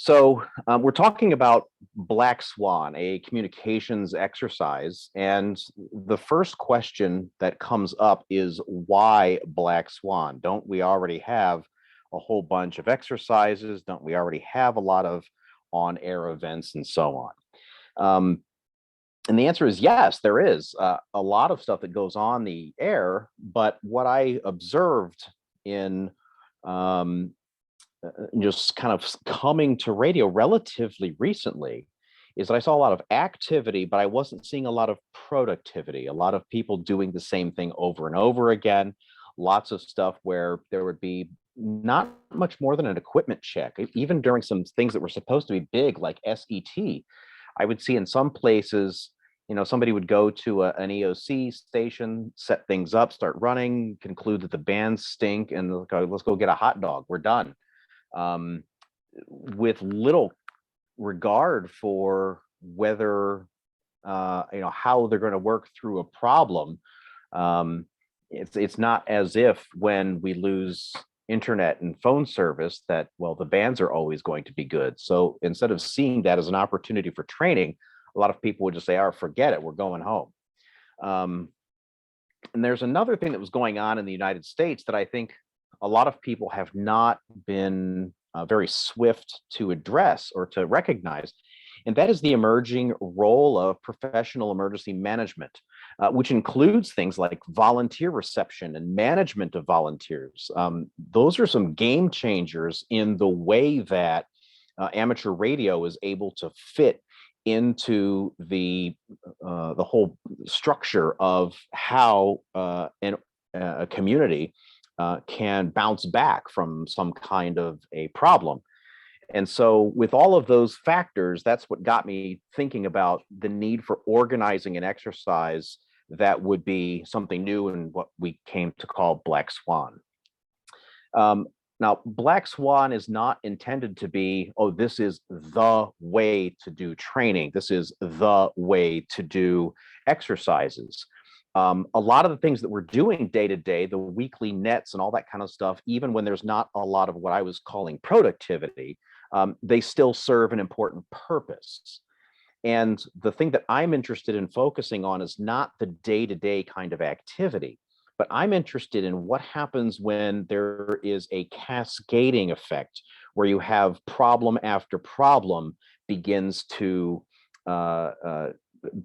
We're talking about Black Swan, a communications exercise. And the first question that comes up is why Black Swan? Don't we already have a whole bunch of exercises? Don't we already have a lot of on-air events and so on? And the answer is yes, there is a lot of stuff that goes on the air. But what I observed in just kind of coming to radio relatively recently is that I saw a lot of activity, but I wasn't seeing a lot of productivity, a lot of people doing the same thing over and over again, lots of stuff where there would be not much more than an equipment check. Even during some things that were supposed to be big, like SET, I would see in some places, somebody would go to an EOC station, set things up, start running, conclude that the bands stink, and let's go get a hot dog. We're done. With little regard for whether how they're going to work through a problem. It's not as if when we lose internet and phone service that, well, the bands are always going to be good. So instead of seeing that as an opportunity for training, a lot of people would just say, oh, forget it, we're going home. And there's another thing that was going on in the United States that I think a lot of people have not been very swift to address or to recognize, and that is the emerging role of professional emergency management, which includes things like volunteer reception and management of volunteers. Those are some game changers in the way that amateur radio is able to fit into the whole structure of how a community can bounce back from some kind of a problem. And so with all of those factors, that's what got me thinking about the need for organizing an exercise that would be something new and what we came to call Black Swan. Now, Black Swan is not intended to be, oh, this is the way to do training. This is the way to do exercises. A lot of the things that we're doing day to day, the weekly nets and all that kind of stuff, even when there's not a lot of what I was calling productivity, they still serve an important purpose. And the thing that I'm interested in focusing on is not the day-to-day kind of activity, but I'm interested in what happens when there is a cascading effect where you have problem after problem begins to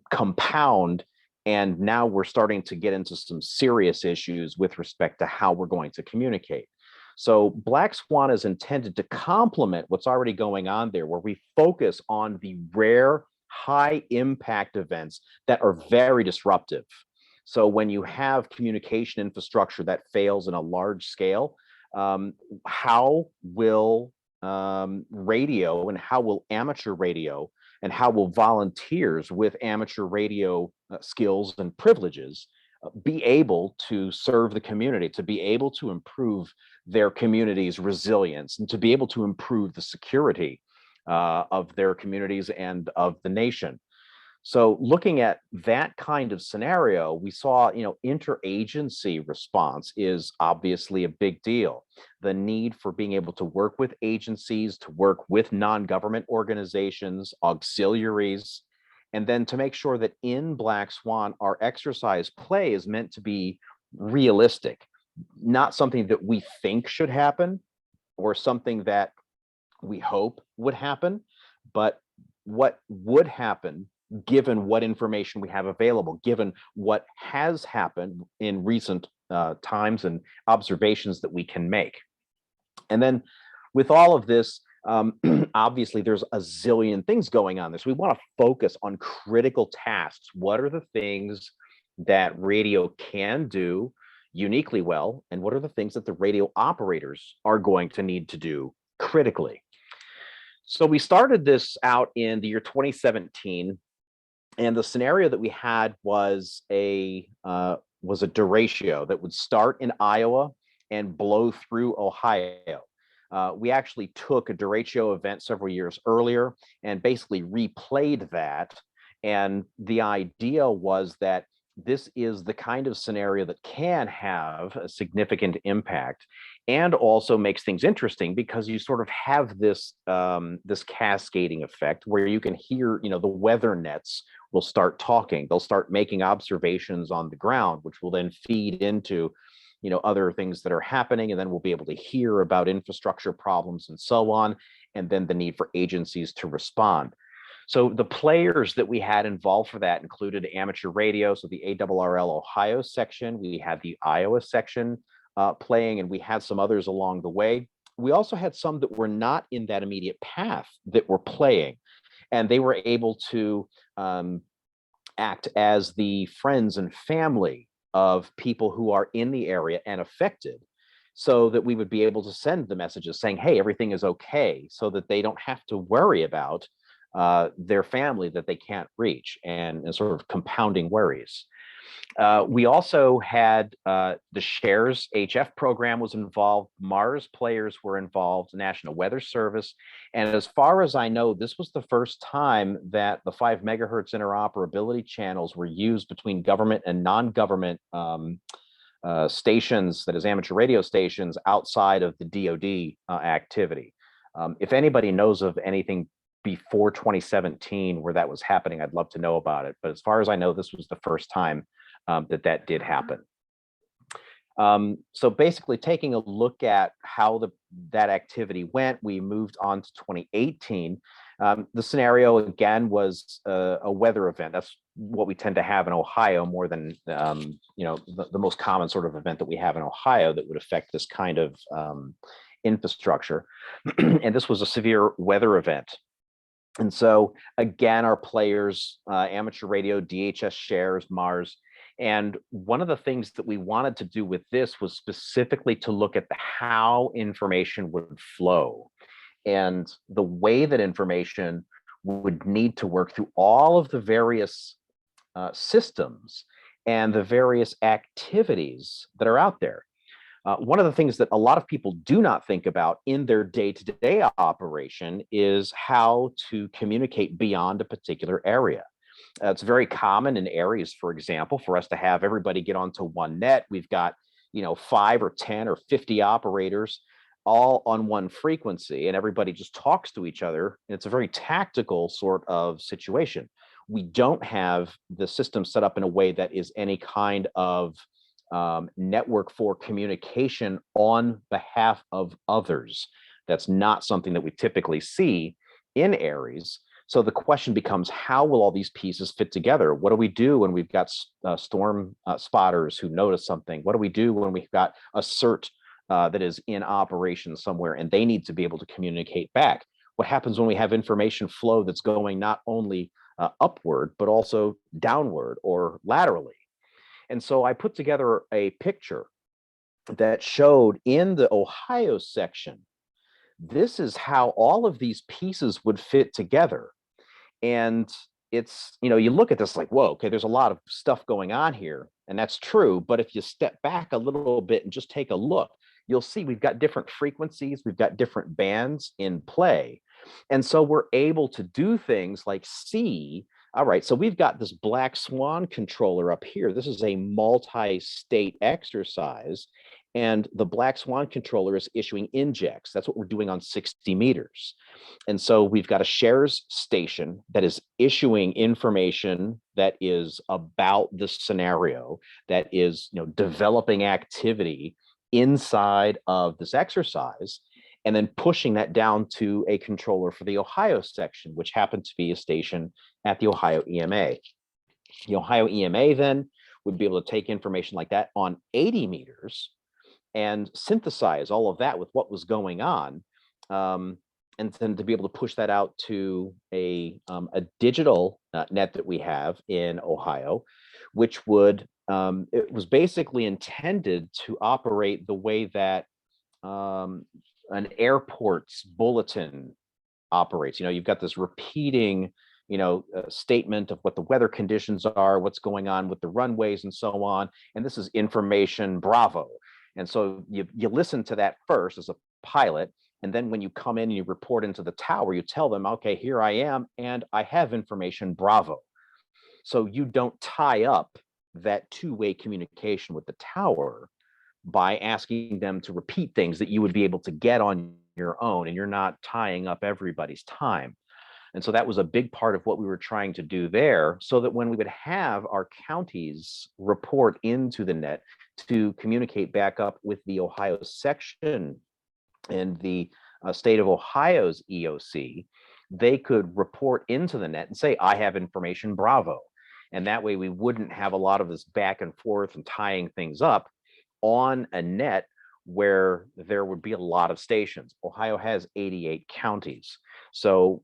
compound. And now we're starting to get into some serious issues with respect to how we're going to communicate. So Black Swan is intended to complement what's already going on there, where we focus on the rare high impact events that are very disruptive. So when you have communication infrastructure that fails in a large scale, how will radio and how will amateur radio and how will volunteers with amateur radio skills and privileges be able to serve the community, to be able to improve their community's resilience, and to be able to improve the security of their communities and of the nation. So looking at that kind of scenario, we saw, interagency response is obviously a big deal. The need for being able to work with agencies, to work with non-government organizations, auxiliaries, and then to make sure that in Black Swan, our exercise play is meant to be realistic, not something that we think should happen or something that we hope would happen, but what would happen given what information we have available, given what has happened in recent times and observations that we can make. And then with all of this, obviously there's a zillion things going on. We want to focus on critical tasks. What are the things that radio can do uniquely well? And what are the things that the radio operators are going to need to do critically? So we started this out in the year 2017. And the scenario that we had was a derecho that would start in Iowa and blow through Ohio. We actually took a derecho event several years earlier and basically replayed that. And the idea was that this is the kind of scenario that can have a significant impact, and also makes things interesting because you sort of have this this cascading effect where you can hear, the weather nets will start talking. They'll start making observations on the ground, which will then feed into, other things that are happening, and then we'll be able to hear about infrastructure problems and so on, and then the need for agencies to respond. So the players that we had involved for that included amateur radio, so the ARRL Ohio section. We had the Iowa section playing, and we had some others along the way. We also had some that were not in that immediate path that were playing, and they were able to act as the friends and family of people who are in the area and affected, so that we would be able to send the messages saying, hey, everything is okay, so that they don't have to worry about their family that they can't reach, and sort of compounding worries. We also had the Shares HF program was involved, Mars players were involved, National Weather Service. And as far as I know, this was the first time that the 5 megahertz interoperability channels were used between government and non-government stations, that is amateur radio stations, outside of the DoD activity. If anybody knows of anything before 2017 where that was happening, I'd love to know about it. But as far as I know, this was the first time that did happen. So basically, taking a look at how that activity went, we moved on to 2018. The scenario again was a weather event. That's what we tend to have in Ohio more than the most common sort of event that we have in Ohio that would affect this kind of infrastructure. And this was a severe weather event. And so again, our players, amateur radio, DHS Shares, Mars. And one of the things that we wanted to do with this was specifically to look at how information would flow and the way that information would need to work through all of the various systems and the various activities that are out there. One of the things that a lot of people do not think about in their day-to-day operation is how to communicate beyond a particular area. It's very common in areas, for example, for us to have everybody get onto one net. We've got, 5 or 10 or 50 operators all on one frequency, and everybody just talks to each other. And it's a very tactical sort of situation. We don't have the system set up in a way that is any kind of network for communication on behalf of others. That's not something that we typically see in ARES. So the question becomes, how will all these pieces fit together? What do we do when we've got storm spotters who notice something? What do we do when we've got a CERT that is in operation somewhere and they need to be able to communicate back? What happens when we have information flow that's going not only upward, but also downward or laterally? And so I put together a picture that showed in the Ohio section, this is how all of these pieces would fit together. And it's, you look at this like, whoa, okay, there's a lot of stuff going on here. And that's true. But if you step back a little bit and just take a look, you'll see we've got different frequencies, we've got different bands in play. And so we're able to do things like see, all right, so we've got this Black Swan controller up here. This is a multi-state exercise. And the Black Swan controller is issuing injects. That's what we're doing on 60 meters. And so we've got a shares station that is issuing information that is about the scenario, that is, developing activity inside of this exercise, and then pushing that down to a controller for the Ohio section, which happened to be a station at the Ohio EMA. The Ohio EMA then would be able to take information like that on 80 meters and synthesize all of that with what was going on, and then to be able to push that out to a digital net that we have in Ohio, which would, it was basically intended to operate the way that an airport's bulletin operates. You've got this repeating, statement of what the weather conditions are, what's going on with the runways and so on. And this is information bravo. And so you listen to that first as a pilot. And then when you come in and you report into the tower, you tell them, okay, here I am, and I have information bravo. So you don't tie up that two-way communication with the tower by asking them to repeat things that you would be able to get on your own, and you're not tying up everybody's time. And so that was a big part of what we were trying to do there, so that when we would have our counties report into the net to communicate back up with the Ohio section and the state of Ohio's EOC, they could report into the net and say, I have information, bravo. And that way we wouldn't have a lot of this back and forth and tying things up on a net where there would be a lot of stations. Ohio has 88 counties. So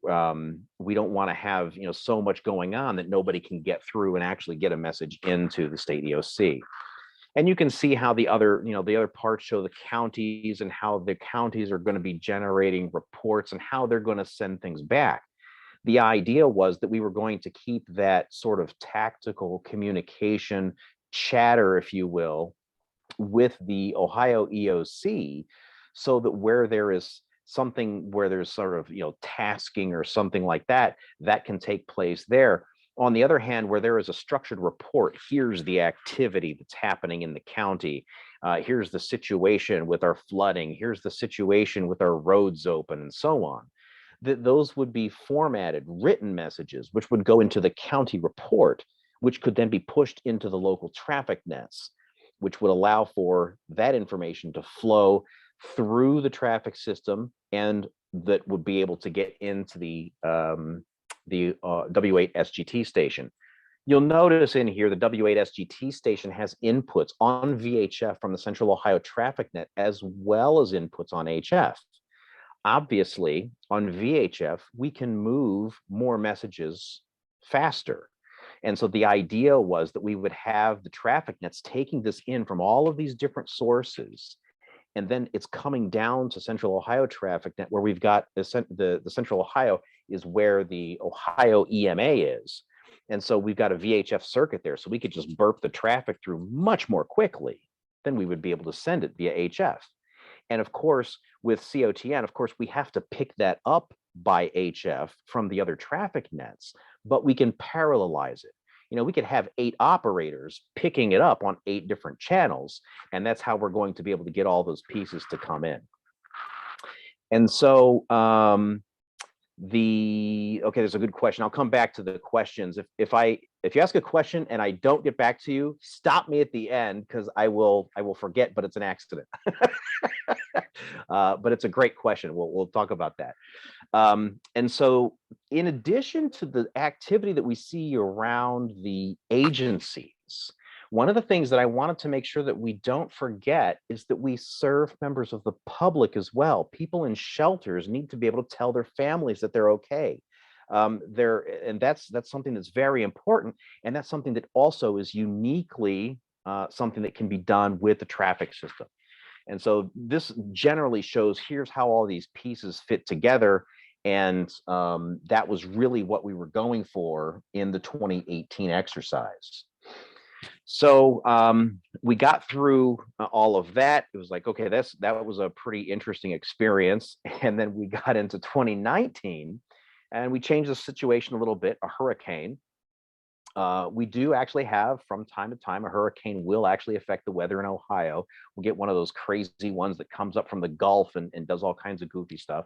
we don't want to have so much going on that nobody can get through and actually get a message into the state EOC. And you can see how the other parts show the counties and how the counties are going to be generating reports and how they're going to send things back. The idea was that we were going to keep that sort of tactical communication chatter, if you will, with the Ohio EOC, so that where there is something where there's sort of tasking or something like that, that can take place there. On the other hand, where there is a structured report, here's the activity that's happening in the county, here's the situation with our flooding, here's the situation with our roads open, and so on, that those would be formatted written messages which would go into the county report, which could then be pushed into the local traffic nets, which would allow for that information to flow through the traffic system, and that would be able to get into the W8 SGT station. You'll notice in here the W8 SGT station has inputs on VHF from the Central Ohio Traffic Net, as well as inputs on HF. Obviously, on VHF, we can move more messages faster. And so the idea was that we would have the traffic nets taking this in from all of these different sources, and then it's coming down to Central Ohio Traffic Net, where we've got the Central Ohio is where the Ohio EMA is. And so we've got a VHF circuit there, so we could just burp the traffic through much more quickly than we would be able to send it via HF. And of course, with COTN, of course, we have to pick that up by HF from the other traffic nets, but we can parallelize it. We could have 8 operators picking it up on 8 different channels, and that's how we're going to be able to get all those pieces to come in. And so okay, there's a good question. I'll come back to the questions. If you ask a question and I don't get back to you, stop me at the end, because I will forget, but it's an accident. But it's a great question. We'll talk about that. And so in addition to the activity that we see around the agencies, one of the things that I wanted to make sure that we don't forget is that we serve members of the public as well. People in shelters need to be able to tell their families that they're okay. And that's something that's very important, and that's something that also is uniquely something that can be done with the traffic system. And so this generally shows here's how all these pieces fit together, and that was really what we were going for in the 2018 exercise. So we got through all of that. It was like, okay, that was a pretty interesting experience. And then we got into 2019, and we changed the situation a little bit. A hurricane. We do actually have, from time to time, a hurricane will actually affect the weather in Ohio. We'll get one of those crazy ones that comes up from the Gulf and does all kinds of goofy stuff.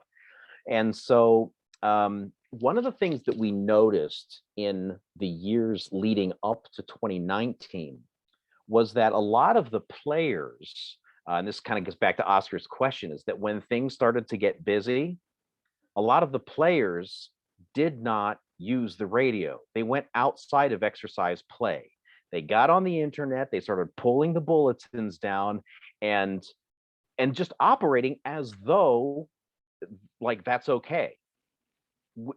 And so one of the things that we noticed in the years leading up to 2019 was that a lot of the players, and this kind of gets back to Oscar's question, is that when things started to get busy, a lot of the players did not use the radio. They went outside of exercise play. They got on the internet, they started pulling the bulletins down and just operating as though like that's okay.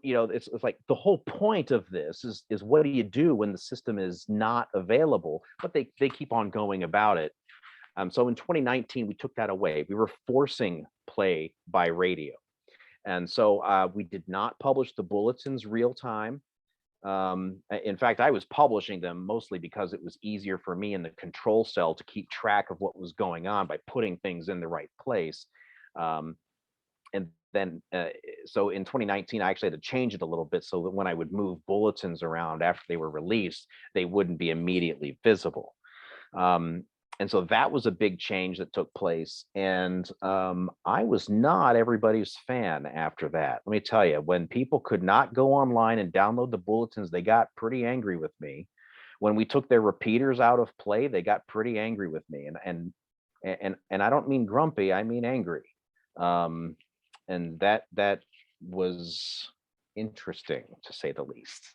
It's like the whole point of this is what do you do when the system is not available? But they keep on going about it. So in 2019, we took that away. We were forcing play by radio. And so we did not publish the bulletins real time. In fact, I was publishing them mostly because it was easier for me in the control cell to keep track of what was going on by putting things in the right place. And then, so in 2019, I actually had to change it a little bit so that when I would move bulletins around after they were released, they wouldn't be immediately visible. And so that was a big change that took place. And I was not everybody's fan after that. Let me tell you, when people could not go online and download the bulletins, they got pretty angry with me. When we took their repeaters out of play, they got pretty angry with me. And I don't mean grumpy, I mean angry. And that was interesting, to say the least.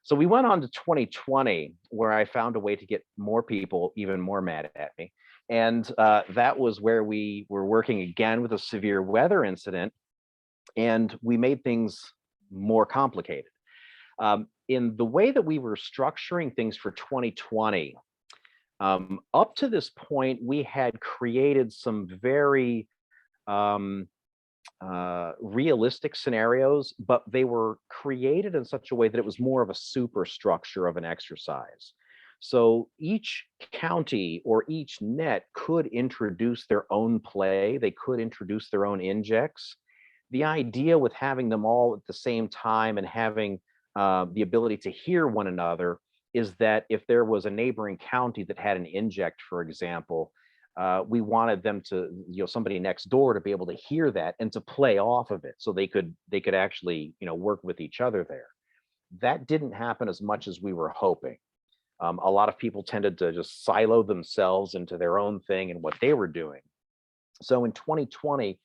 So we went on to 2020, where I found a way to get more people even more mad at me. And that was where we were working again with a severe weather incident, and we made things more complicated. In the way that we were structuring things for 2020, up to this point, we had created some very realistic scenarios, but they were created in such a way that it was more of a superstructure of an exercise. So each county or each net could introduce their own play. They could introduce their own injects. The idea with having them all at the same time and having the ability to hear one another is that if there was a neighboring county that had an inject, for example, we wanted them to, somebody next door to be able to hear that and to play off of it, so they could actually, work with each other there. That didn't happen as much as we were hoping. A lot of people tended to just silo themselves into their own thing and what they were doing. So in 2020,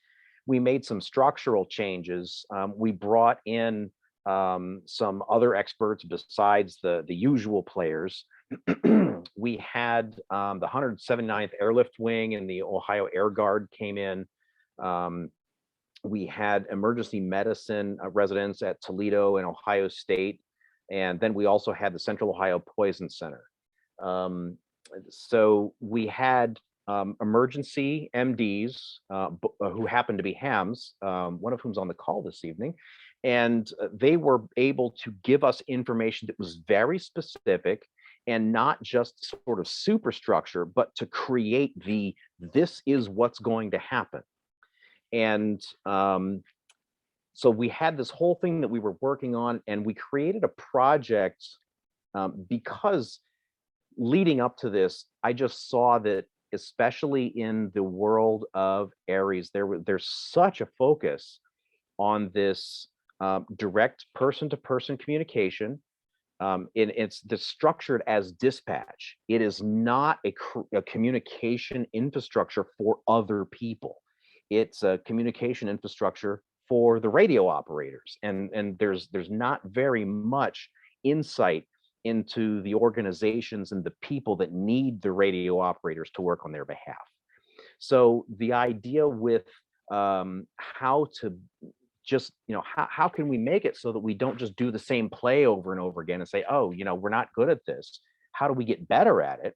we made some structural changes. We brought in some other experts besides the usual players. We had the 179th Airlift Wing and the Ohio Air Guard came in. We had emergency medicine residents at Toledo and Ohio State. And then we also had the Central Ohio Poison Center. So we had emergency MDs who happened to be hams, one of whom's on the call this evening. And they were able to give us information that was very specific and not just sort of superstructure, but to create this is what's going to happen. And so we had this whole thing that we were working on, and we created a project because leading up to this, I just saw that, especially in the world of Aries, there's such a focus on this direct person-to-person communication. It's structured as dispatch. It is not a communication infrastructure for other people. It's a communication infrastructure for the radio operators, and there's not very much insight into the organizations and the people that need the radio operators to work on their behalf. So the idea with how to just, how can we make it so that we don't just do the same play over and over again and say, oh, we're not good at this. How do we get better at it?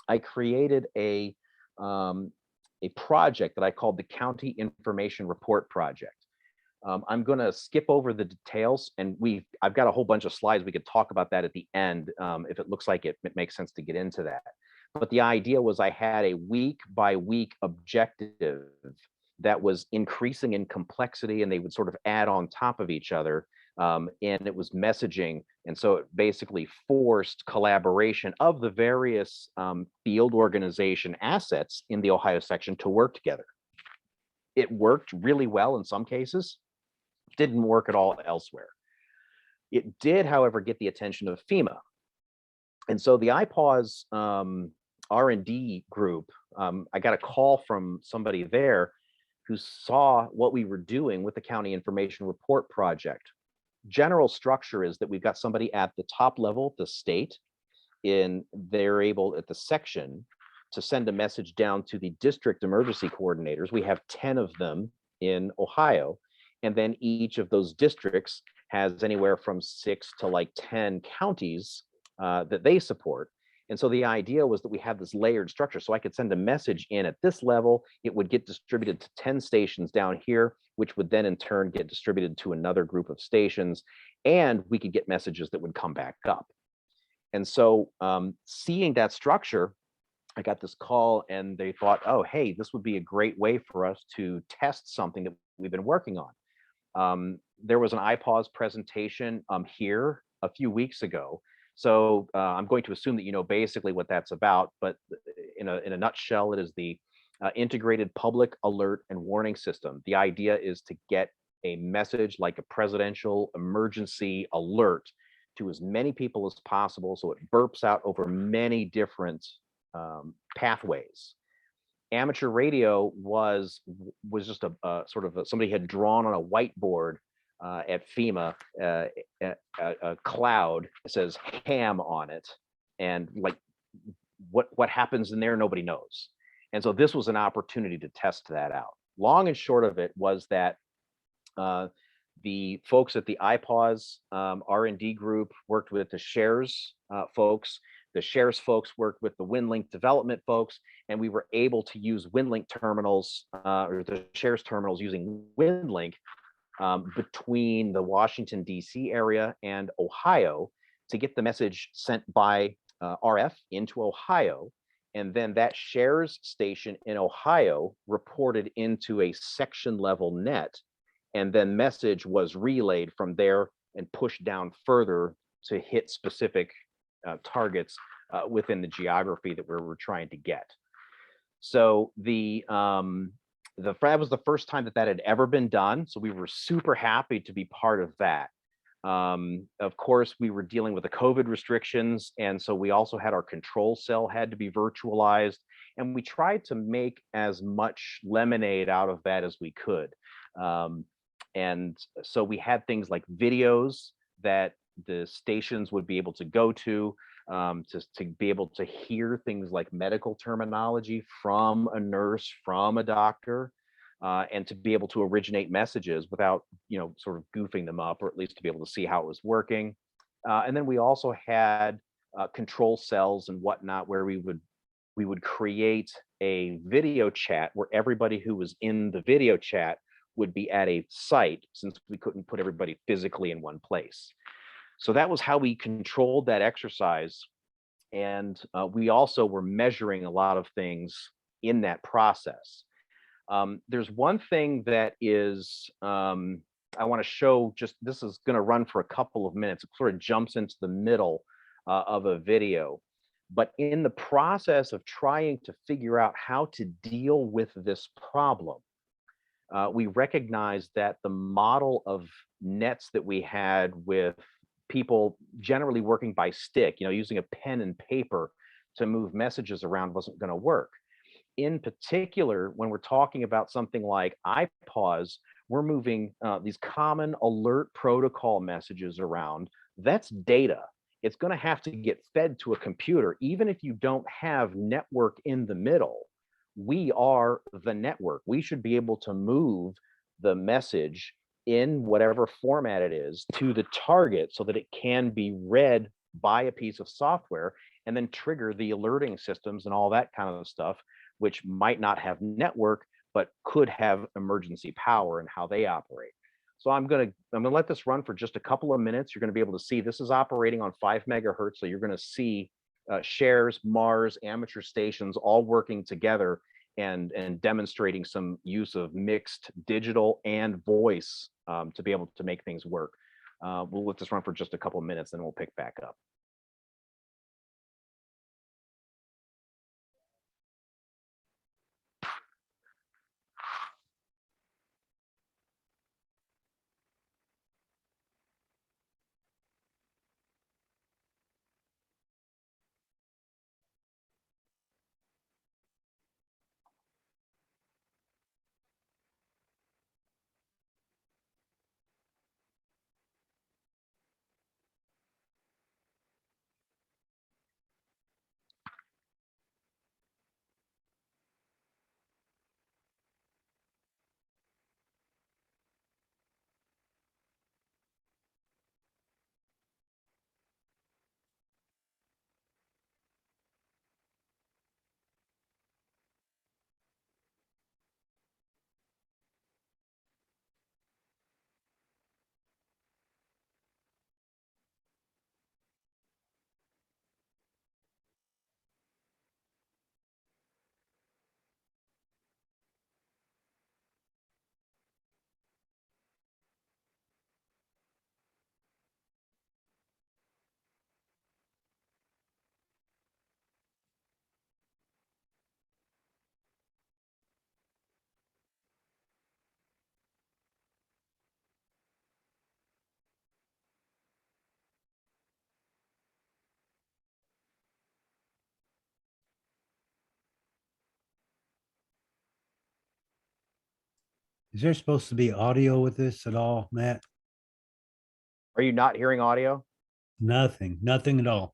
I created a project that I called the County Information Report Project. I'm going to skip over the details, and I've got a whole bunch of slides. We could talk about that at the end if it looks like it makes sense to get into that. But the idea was I had a week by week objective that was increasing in complexity, and they would sort of add on top of each other. And it was messaging. And so it basically forced collaboration of the various field organization assets in the Ohio section to work together. It worked really well in some cases, didn't work at all elsewhere. It did, however, get the attention of FEMA. And so the IPAWS R&D group, I got a call from somebody there who saw what we were doing with the County Information Report Project. General structure is that we've got somebody at the top level, the state, they're able at the section to send a message down to the district emergency coordinators. We have 10 of them in Ohio. And then each of those districts has anywhere from 6 to 10 counties that they support. And so the idea was that we have this layered structure. So I could send a message in at this level, it would get distributed to 10 stations down here, which would then in turn get distributed to another group of stations. And we could get messages that would come back up. And so seeing that structure, I got this call and they thought, oh, hey, this would be a great way for us to test something that we've been working on. There was an iPause presentation here a few weeks ago. So I'm going to assume that you know basically what that's about, but in a nutshell, it is the integrated public alert and warning system. The idea is to get a message like a presidential emergency alert to as many people as possible, so it burps out over many different pathways. Amateur radio was just a sort of somebody had drawn on a whiteboard at FEMA a cloud that says ham on it, and like what happens in there nobody knows. And so this was an opportunity to test that out. Long and short of it was that uh, the folks at the IPAWS R&D group worked with the shares folks. The shares folks worked with the WinLink development folks, and we were able to use WinLink terminals or the shares terminals using WinLink between the Washington, D.C. area and Ohio to get the message sent by RF into Ohio. And then that shares station in Ohio reported into a section level net. And then message was relayed from there and pushed down further to hit specific targets within the geography that we were trying to get. So that was the first time that that had ever been done. So we were super happy to be part of that. Of course, we were dealing with the COVID restrictions, and so we also had our control cell had to be virtualized, and we tried to make as much lemonade out of that as we could. And so we had things like videos that the stations would be able to go to be able to hear things like medical terminology from a nurse, from a doctor, and to be able to originate messages without, sort of goofing them up, or at least to be able to see how it was working. And then we also had control cells and whatnot where we would create a video chat where everybody who was in the video chat would be at a site, since we couldn't put everybody physically in one place. So that was how we controlled that exercise. And we also were measuring a lot of things in that process. There's one thing that is, I want to show, just this is going to run for a couple of minutes. It sort of jumps into the middle of a video. But in the process of trying to figure out how to deal with this problem, we recognized that the model of nets that we had with people generally working by stick, using a pen and paper to move messages around wasn't going to work. In particular, when we're talking about something like iPause, we're moving these common alert protocol messages around. That's data. It's going to have to get fed to a computer, even if you don't have network in the middle. We are the network. We should be able to move the message in whatever format it is to the target so that it can be read by a piece of software and then trigger the alerting systems and all that kind of stuff, which might not have network, but could have emergency power and how they operate. So I'm gonna let this run for just a couple of minutes. You're gonna be able to see this is operating on 5 megahertz. So you're gonna see shares, Mars, amateur stations all working together and demonstrating some use of mixed digital and voice to be able to make things work. We'll let this run for just a couple of minutes, and we'll pick back up. Is there supposed to be audio with this at all, Matt? Are you not hearing audio? Nothing, nothing at all.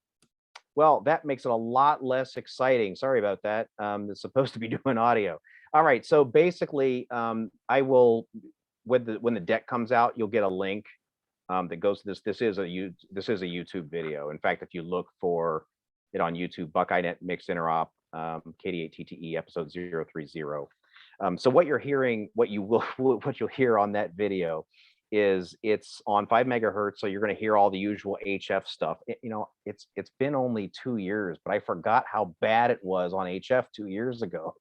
Well, that makes it a lot less exciting. Sorry about that. It's supposed to be doing audio. All right. So basically, I will when the deck comes out, you'll get a link that goes to this. This is a YouTube video. In fact, if you look for it on YouTube, BuckeyeNet Mixed Interop, KD8TTE episode 030. So what you're hearing, what you'll hear on that video is it's on 5 megahertz. So you're going to hear all the usual HF stuff. It's been only 2 years, but I forgot how bad it was on HF 2 years ago.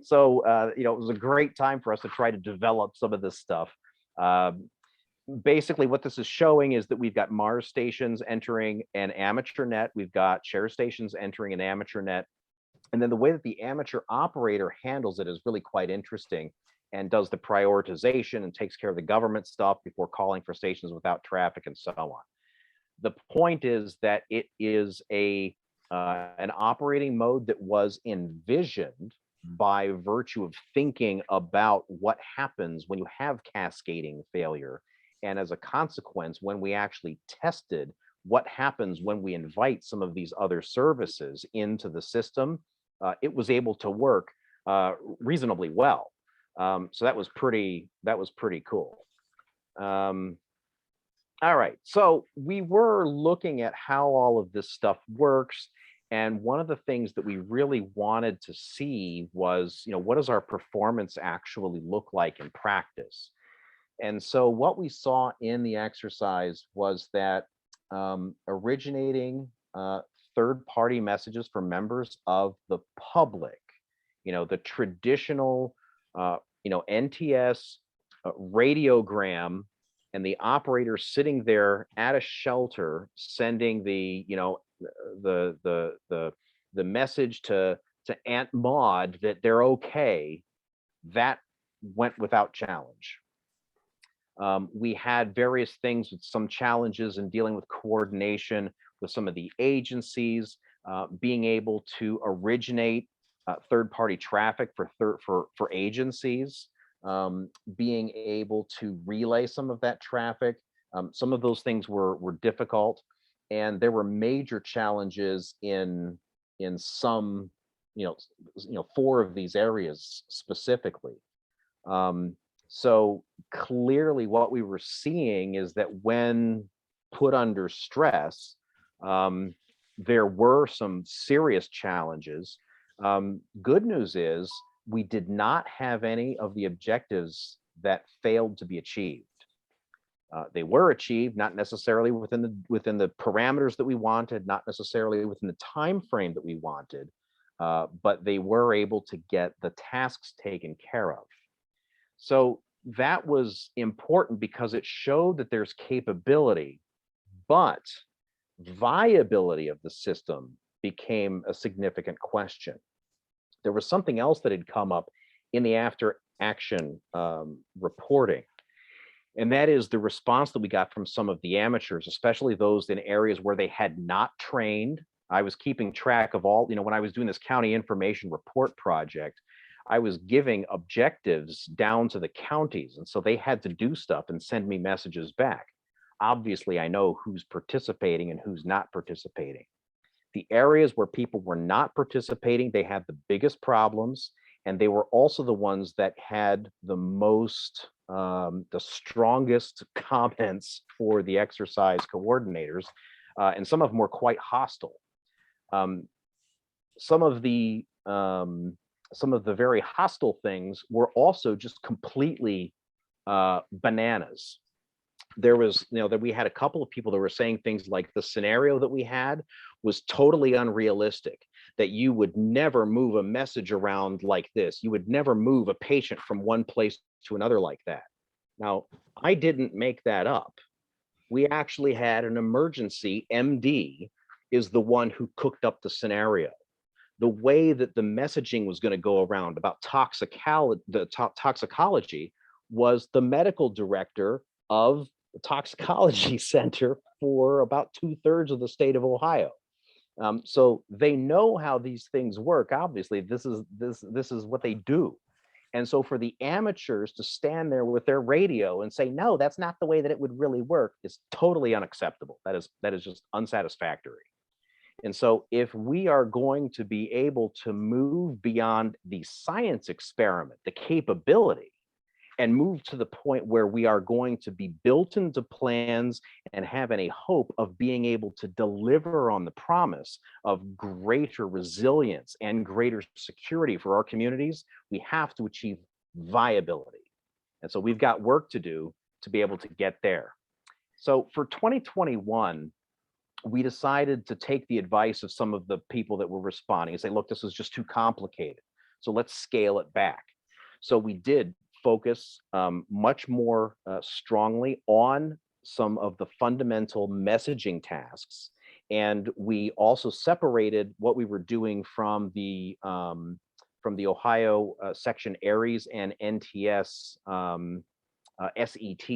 So it was a great time for us to try to develop some of this stuff. Basically what this is showing is that we've got Mars stations entering an amateur net. We've got share stations entering an amateur net. And then the way that the amateur operator handles it is really quite interesting and does the prioritization and takes care of the government stuff before calling for stations without traffic and so on. The point is that it is an operating mode that was envisioned by virtue of thinking about what happens when you have cascading failure. And as a consequence, when we actually tested what happens when we invite some of these other services into the system, it was able to work reasonably well. So that was pretty cool. All right, so we were looking at how all of this stuff works. And one of the things that we really wanted to see was, what does our performance actually look like in practice? And so what we saw in the exercise was that originating third-party messages from members of the public, the traditional, NTS radiogram, and the operator sitting there at a shelter sending the message to Aunt Maud that they're okay, that went without challenge. We had various things with some challenges in dealing with coordination with some of the agencies, being able to originate third-party traffic for agencies, being able to relay some of that traffic. Some of those things were difficult, and there were major challenges in some, 4 of these areas specifically. So clearly what we were seeing is that when put under stress, there were some serious challenges. Good news is we did not have any of the objectives that failed to be achieved. They were achieved, not necessarily within the parameters that we wanted, not necessarily within the time frame that we wanted, but they were able to get the tasks taken care of. So that was important because it showed that there's capability, but viability of the system became a significant question. There was something else that had come up in the after action reporting, and that is the response that we got from some of the amateurs, especially those in areas where they had not trained. I was keeping track of all, when I was doing this county information report project, I was giving objectives down to the counties. And so they had to do stuff and send me messages back. Obviously, I know who's participating and who's not participating. The areas where people were not participating, they had the biggest problems. And they were also the ones that had the most, the strongest comments for the exercise coordinators. And some of them were quite hostile. Some of the very hostile things were also just completely bananas. There was, that we had a couple of people that were saying things like the scenario that we had was totally unrealistic, that you would never move a message around like this. You would never move a patient from one place to another like that. Now, I didn't make that up. We actually had an emergency MD is the one who cooked up the scenario. The way that the messaging was going to go around about toxicology was the medical director of the toxicology center for about 2/3 of the state of Ohio. So they know how these things work. Obviously, this is what they do. And so for the amateurs to stand there with their radio and say, no, that's not the way that it would really work, is totally unacceptable. That is just unsatisfactory. And so if we are going to be able to move beyond the science experiment, the capability, and move to the point where we are going to be built into plans and have any hope of being able to deliver on the promise of greater resilience and greater security for our communities, we have to achieve viability. And so we've got work to do to be able to get there. So for 2021, we decided to take the advice of some of the people that were responding and say, look, this is just too complicated. So let's scale it back. So we did focus much more strongly on some of the fundamental messaging tasks. And we also separated what we were doing from the Ohio section ARES and NTS SET.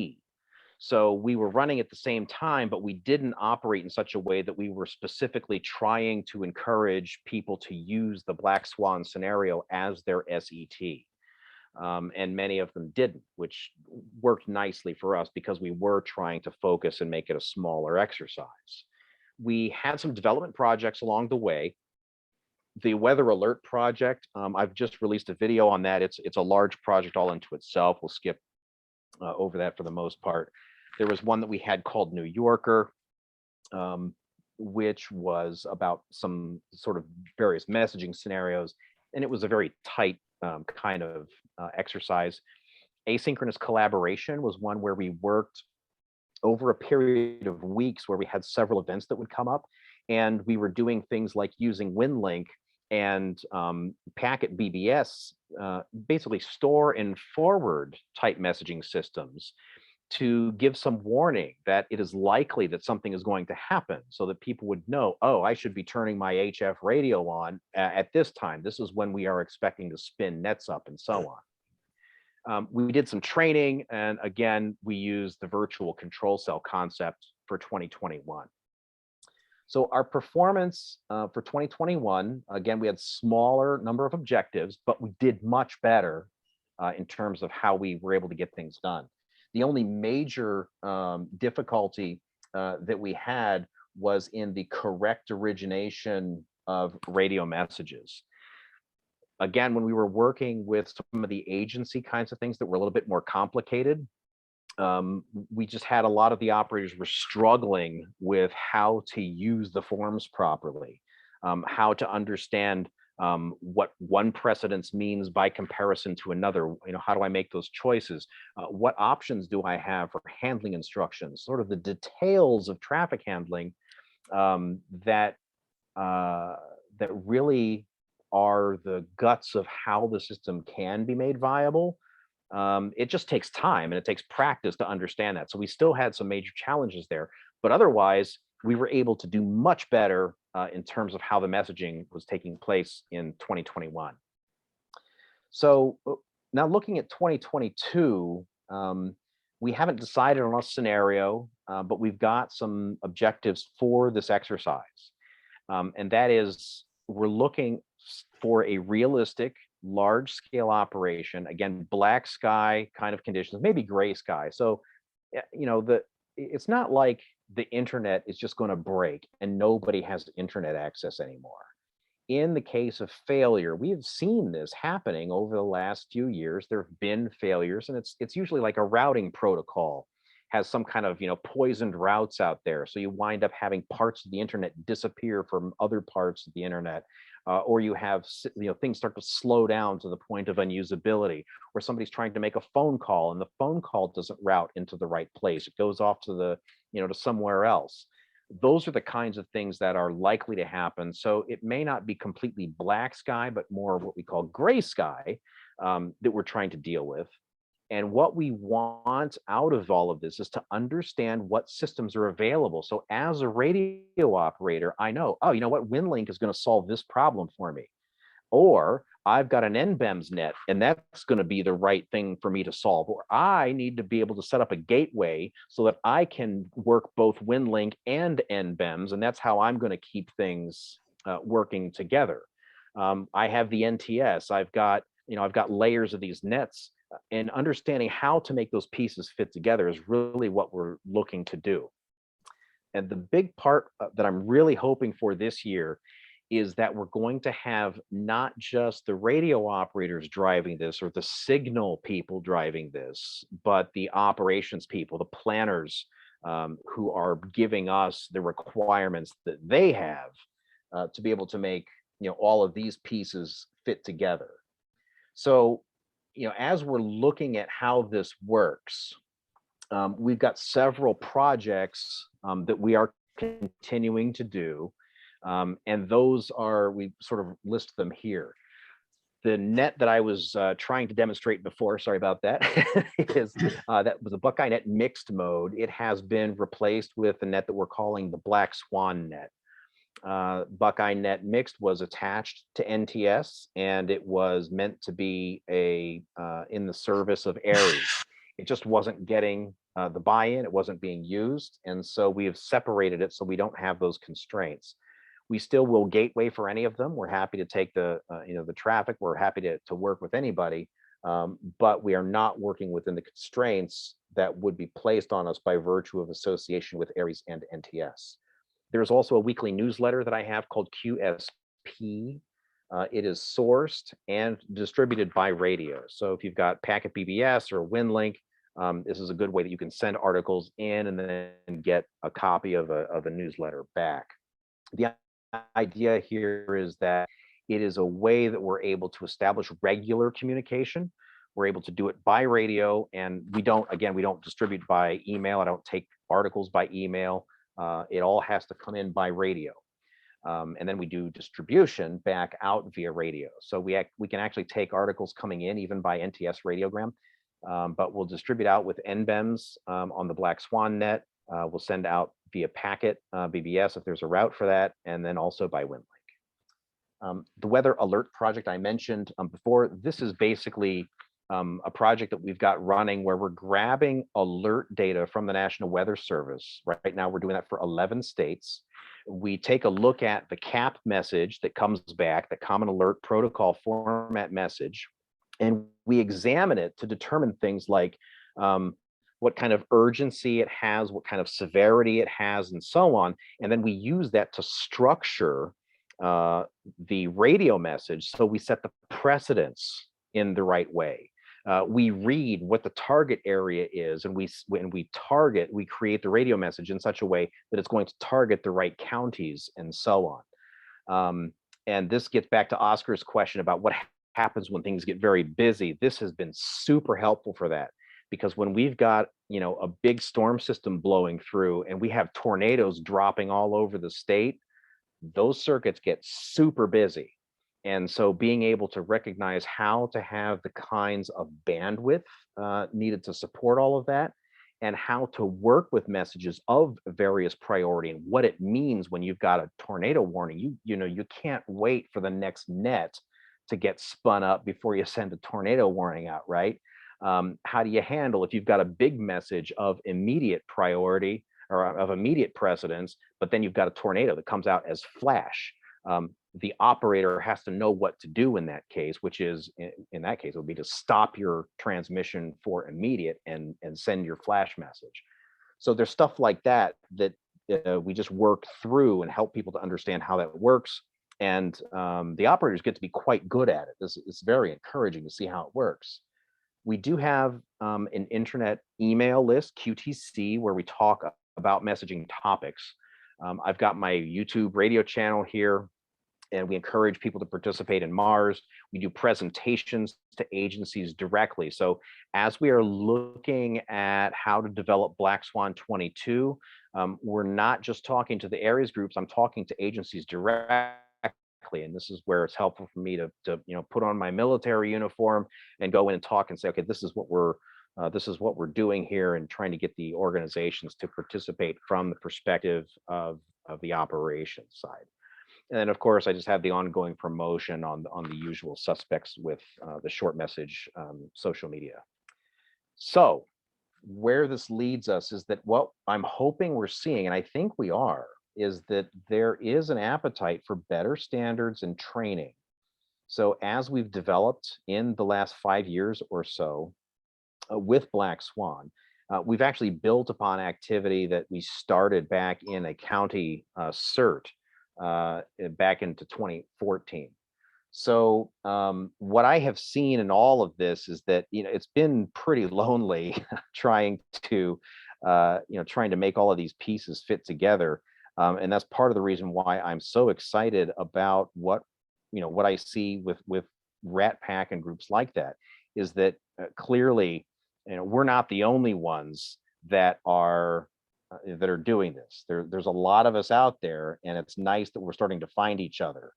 So we were running at the same time, but we didn't operate in such a way that we were specifically trying to encourage people to use the Black Swan scenario as their SET. And many of them didn't, which worked nicely for us because we were trying to focus and make it a smaller exercise. We had some development projects along the way. The Weather Alert project, I've just released a video on that. It's a large project all into itself. We'll skip over that for the most part. There was one that we had called New Yorker, which was about some sort of various messaging scenarios, and it was a very tight kind of exercise. Asynchronous collaboration was one where we worked over a period of weeks where we had several events that would come up, and we were doing things like using WinLink and Packet BBS, basically store and forward type messaging systems, to give some warning that it is likely that something is going to happen, so that people would know, oh, I should be turning my HF radio on at this time. This is when we are expecting to spin nets up, and so on. We did some training, and again, we used the virtual control cell concept for 2021. So our performance for 2021, again, we had smaller number of objectives, but we did much better in terms of how we were able to get things done. The only major difficulty that we had was in the correct origination of radio messages. Again, when we were working with some of the agency kinds of things that were a little bit more complicated, we just had a lot of the operators were struggling with how to use the forms properly, how to understand what one precedence means by comparison to another. How do I make those choices? What options do I have for handling instructions? Sort of the details of traffic handling that really are the guts of how the system can be made viable. It just takes time and it takes practice to understand that. So we still had some major challenges there, but otherwise we were able to do much better in terms of how the messaging was taking place in 2021. So now looking at 2022, we haven't decided on a scenario, but we've got some objectives for this exercise. And that is, we're looking for a realistic, large scale operation, again, black sky kind of conditions, maybe gray sky. So, it's not like the internet is just going to break and nobody has internet access anymore. In the case of failure, we have seen this happening over the last few years. There have been failures, and it's usually like a routing protocol has some kind of poisoned routes out there. So you wind up having parts of the internet disappear from other parts of the internet, or you have things start to slow down to the point of unusability, or somebody's trying to make a phone call and the phone call doesn't route into the right place. It goes off to the to somewhere else. Those are the kinds of things that are likely to happen. So it may not be completely black sky, but more what we call gray sky that we're trying to deal with. And what we want out of all of this is to understand what systems are available. So as a radio operator, I know, oh, you know what, WinLink is going to solve this problem for me. Or I've got an NBEMS net, and that's going to be the right thing for me to solve. Or I need to be able to set up a gateway so that I can work both WinLink and NBEMS, and that's how I'm going to keep things working together. I have the NTS. I've got I've got layers of these nets, and understanding how to make those pieces fit together is really what we're looking to do. And the big part that I'm really hoping for this year is that we're going to have not just the radio operators driving this or the signal people driving this, but the operations people, the planners, who are giving us the requirements that they have to be able to make all of these pieces fit together. So, as we're looking at how this works, we've got several projects that we are continuing to do. And those are, we sort of list them here. The net that I was trying to demonstrate before, sorry about that, is that was a Buckeye net mixed mode. It has been replaced with a net that we're calling the Black Swan net. Buckeye net mixed was attached to NTS, and it was meant to be in the service of Aries. It just wasn't getting the buy-in, it wasn't being used, and so we have separated it so we don't have those constraints. We still will gateway for any of them. We're happy to take the the traffic. We're happy to work with anybody, but we are not working within the constraints that would be placed on us by virtue of association with Aries and NTS. There's also a weekly newsletter that I have called QSP. It is sourced and distributed by radio. So if you've got Packet BBS or WinLink, this is a good way that you can send articles in and then get a copy of a newsletter back. The idea here is that it is a way that we're able to establish regular communication. We're able to do it by radio, and we don't distribute by email. I don't take articles by email. It all has to come in by radio. And then we do distribution back out via radio. So we can actually take articles coming in even by NTS radiogram, but we'll distribute out with NBEMs on the Black Swan net. We'll send out via packet BBS if there's a route for that, and then also by WinLink. The weather alert project I mentioned before, this is basically a project that we've got running where we're grabbing alert data from the National Weather Service. Right now, we're doing that for 11 states. We take a look at the CAP message that comes back, the Common Alert Protocol format message, and we examine it to determine things like what kind of urgency it has, what kind of severity it has, and so on. And then we use that to structure the radio message so we set the precedence in the right way. We read what the target area is, and when we create the radio message in such a way that it's going to target the right counties and so on. And this gets back to Oscar's question about what happens when things get very busy. This has been super helpful for that, because when we've got a big storm system blowing through and we have tornadoes dropping all over the state, those circuits get super busy. And so being able to recognize how to have the kinds of bandwidth needed to support all of that, and how to work with messages of various priority and what it means when you've got a tornado warning. You can't wait for the next net to get spun up before you send a tornado warning out, right? How do you handle if you've got a big message of immediate priority or of immediate precedence, but then you've got a tornado that comes out as flash? The operator has to know what to do in that case, which is, in that case, it would be to stop your transmission for immediate and send your flash message. So there's stuff like that we just work through and help people to understand how that works. And the operators get to be quite good at it. It's very encouraging to see how it works. We do have an internet email list, QTC, where we talk about messaging topics. I've got my YouTube radio channel here, and we encourage people to participate in Mars. We do presentations to agencies directly. So as we are looking at how to develop Black Swan 22, we're not just talking to the Aries groups, I'm talking to agencies directly. And this is where it's helpful for me to put on my military uniform and go in and talk and say, okay, this is what we're doing here, and trying to get the organizations to participate from the perspective of the operations side. And then, of course, I just have the ongoing promotion on the usual suspects with the short message social media. So where this leads us is that what I'm hoping we're seeing, and I think we are, is that there is an appetite for better standards and training So as we've developed in the last 5 years or so with Black Swan, we've actually built upon activity that we started back in a county CERT back into 2014. So what I have seen in all of this is that it's been pretty lonely trying to trying to make all of these pieces fit together, and that's part of the reason why I'm so excited about what I see with RATPAC and groups like that is that clearly we're not the only ones that are doing this. There's a lot of us out there, and it's nice that we're starting to find each other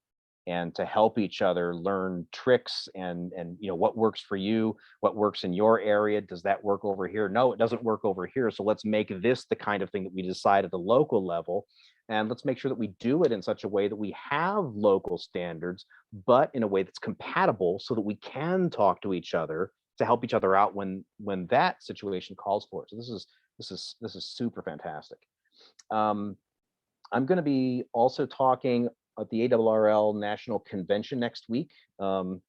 and to help each other learn tricks and what works for you, what works in your area. Does that work over here? No, it doesn't work over here. So let's make this the kind of thing that we decide at the local level. And let's make sure that we do it in such a way that we have local standards, but in a way that's compatible so that we can talk to each other to help each other out when that situation calls for it. So this is super fantastic. Um, I'm going to be also talking at the ARRL National Convention next week. And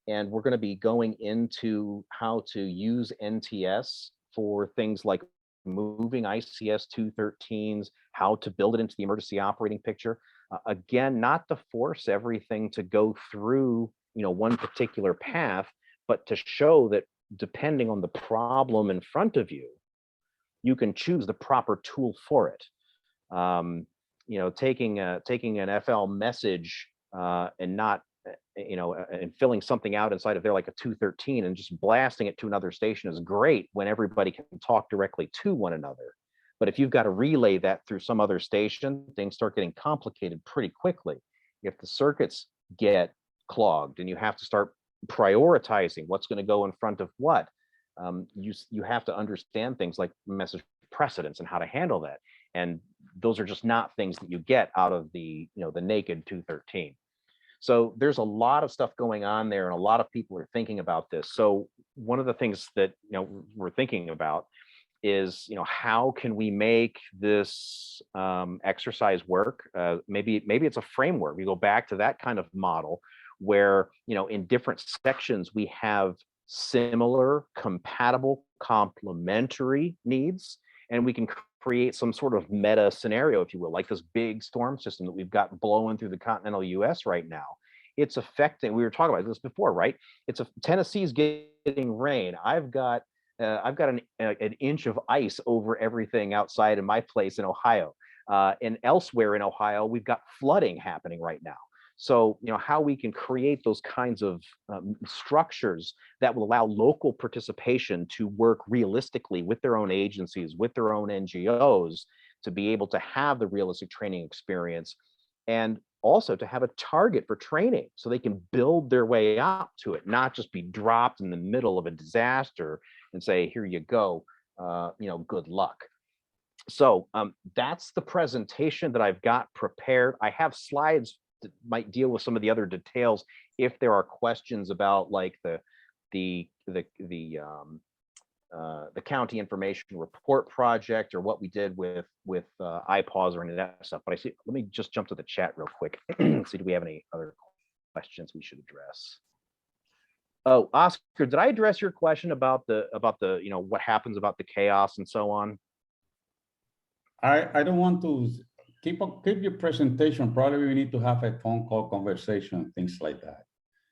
we're going to be going into how to use NTS for things like moving ICS 213s, how to build it into the emergency operating picture. Again, not to force everything to go through one particular path, but to show that depending on the problem in front of you, you can choose the proper tool for it. Taking an FL message and not, and filling something out inside of there like a 213 and just blasting it to another station is great when everybody can talk directly to one another. But if you've got to relay that through some other station, things start getting complicated pretty quickly. If the circuits get clogged and you have to start prioritizing what's going to go in front of what, you have to understand things like message precedence and how to handle that. And those are just not things that you get out of the naked 213. So there's a lot of stuff going on there, and a lot of people are thinking about this. So one of the things that we're thinking about is how can we make this exercise work? Maybe it's a framework. We go back to that kind of model where in different sections we have similar, compatible, complementary needs, and we can create some sort of meta scenario, if you will, like this big storm system that we've got blowing through the continental US right now. It's affecting, we were talking about this before, right? Tennessee's getting rain. I've got an inch of ice over everything outside of my place in Ohio. And elsewhere in Ohio, we've got flooding happening right now. So, how we can create those kinds of structures that will allow local participation to work realistically with their own agencies, with their own NGOs, to be able to have the realistic training experience, and also to have a target for training so they can build their way up to it, not just be dropped in the middle of a disaster and say, here you go, good luck. So that's the presentation that I've got prepared. I have slides that might deal with some of the other details if there are questions about like the county information report project or what we did with IPAWS or any of that stuff. But let me just jump to the chat real quick. See, do we have any other questions we should address? Oh, Oscar, did I address your question about the what happens about the chaos and so on? I don't want to keep your presentation. Probably we need to have a phone call conversation, things like that.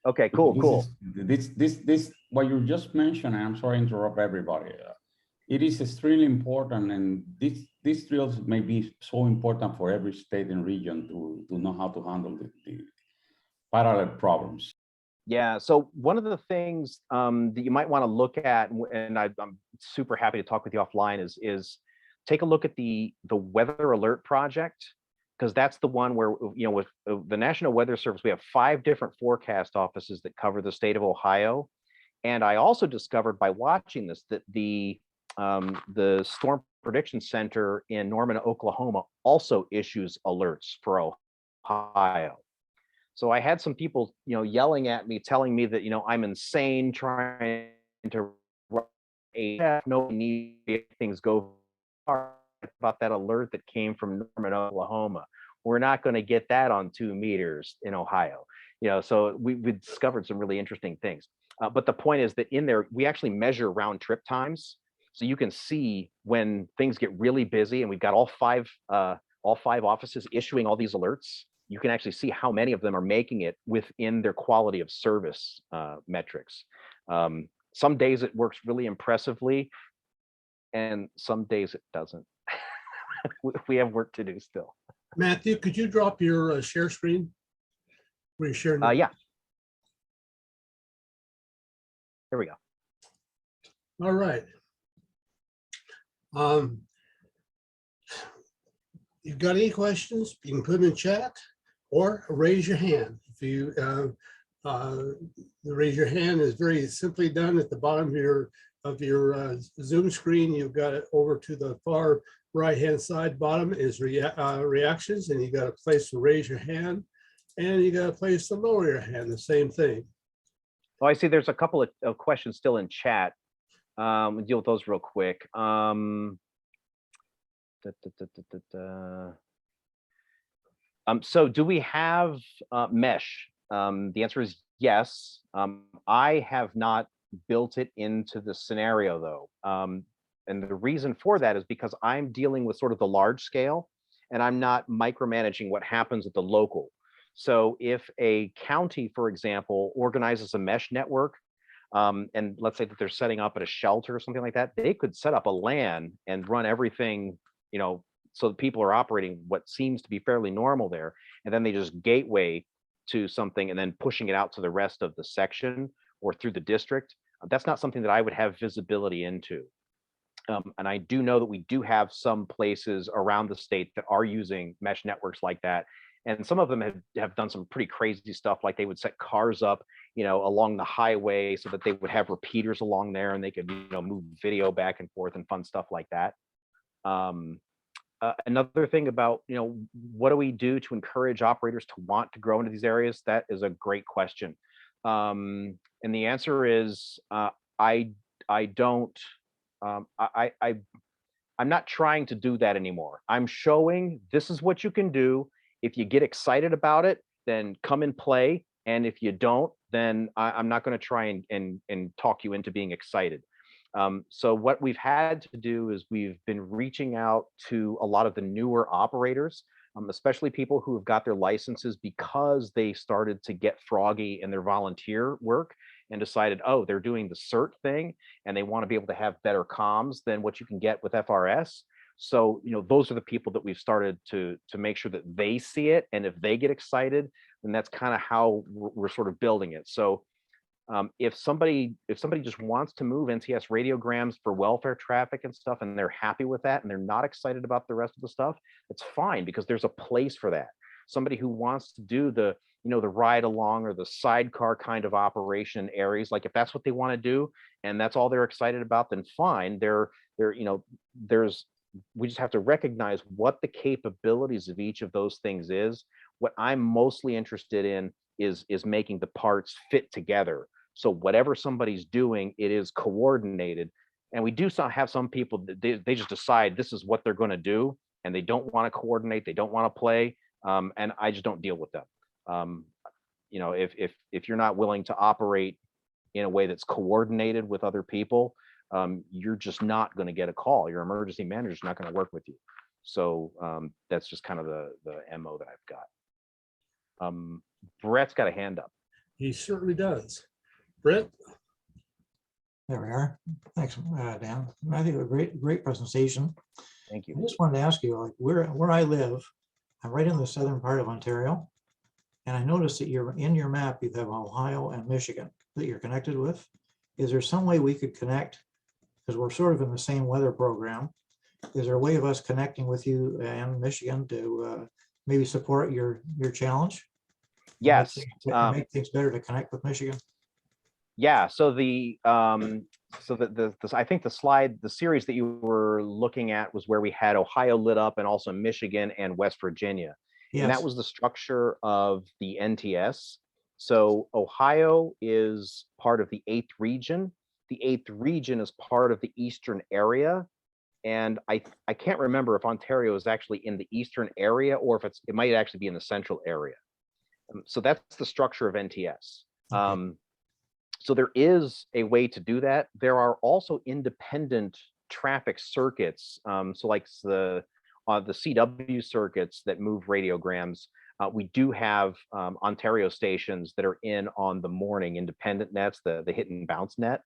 Okay, cool. This what you just mentioned, and I'm sorry to interrupt everybody. It is extremely important, and these drills may be so important for every state and region to know how to handle the parallel problems. Yeah, so one of the things that you might want to look at, and I'm super happy to talk with you offline, is take a look at the Weather Alert Project, because that's the one where, with the National Weather Service, we have 5 different forecast offices that cover the state of Ohio. And I also discovered by watching this that the Storm Prediction Center in Norman, Oklahoma also issues alerts for Ohio. So I had some people, yelling at me, telling me that, I'm insane trying to no need things go far about that alert that came from Norman, Oklahoma. We're not going to get that on 2 meters in Ohio. So we discovered some really interesting things. But the point is that in there, we actually measure round trip times. So you can see when things get really busy and we've got all five offices issuing all these alerts. You can actually see how many of them are making it within their quality of service metrics. Some days it works really impressively, and some days it doesn't. We have work to do still. Matthew, could you drop your share screen? Where you're sharing? Yeah. There we go. All right. You've got any questions, you can put them in chat or raise your hand. If you raise your hand is very simply done at the bottom of your Zoom screen. You've got it over to the far right-hand side. Bottom is reactions, and you got a place to raise your hand, and you got a place to lower your hand. The same thing. Oh, I see. There's a couple of questions still in chat. We'll deal with those real quick. So do we have mesh? The answer is yes. I have not built it into the scenario though. And the reason for that is because I'm dealing with sort of the large scale and I'm not micromanaging what happens at the local. So if a county, for example, organizes a mesh network, and let's say that they're setting up at a shelter or something like that, they could set up a LAN and run everything, so that people are operating what seems to be fairly normal there. And then they just gateway to something and then pushing it out to the rest of the section or through the district. That's not something that I would have visibility into. And I do know that we do have some places around the state that are using mesh networks like that. And some of them have done some pretty crazy stuff, like they would set cars up, along the highway so that they would have repeaters along there and they could, move video back and forth and fun stuff like that. Another thing about, what do we do to encourage operators to want to grow into these areas? That is a great question. And the answer is, I don't, I'm not trying to do that anymore. I'm showing this is what you can do. If you get excited about it, then come and play. And if you don't, then I'm not going to try and talk you into being excited. So what we've had to do is we've been reaching out to a lot of the newer operators, especially people who have got their licenses because they started to get froggy in their volunteer work and decided, oh, they're doing the CERT thing and they want to be able to have better comms than what you can get with FRS. So, those are the people that we've started to make sure that they see it. And if they get excited, then that's kind of how we're sort of building it. So if somebody just wants to move NTS radiograms for welfare traffic and stuff, and they're happy with that, and they're not excited about the rest of the stuff, it's fine because there's a place for that. Somebody who wants to do the ride along or the sidecar kind of operation areas, like if that's what they want to do and that's all they're excited about, then fine. We just have to recognize what the capabilities of each of those things is. What I'm mostly interested in is making the parts fit together. So whatever somebody's doing, it is coordinated. And we do have some people that they just decide this is what they're going to do, and they don't want to coordinate, they don't want to play, and I just don't deal with them. If you're not willing to operate in a way that's coordinated with other people, you're just not going to get a call. Your emergency manager's not going to work with you. So that's just kind of the MO that I've got. Brett's got a hand up. He certainly does. Brett? There we are. Thanks, Dan. I think a great presentation. Thank you. I just wanted to ask you, like where I live, I'm right in the southern part of Ontario, and I noticed that in your map you have Ohio and Michigan that you're connected with. Is there some way we could connect, because we're sort of in the same weather program? Is there a way of us connecting with you and Michigan to maybe support your challenge? Yes. Make things better to connect with Michigan. Yeah. So I think the series that you were looking at was where we had Ohio lit up and also Michigan and West Virginia. Yes. And that was the structure of the NTS. So Ohio is part of the 8th region. The 8th region is part of the Eastern area. And I can't remember if Ontario is actually in the Eastern area or if it might actually be in the Central area. So that's the structure of NTS. Okay. So there is a way to do that. There are also independent traffic circuits. So like the CW circuits that move radiograms. We do have Ontario stations that are in on the morning independent nets, the hit and bounce net.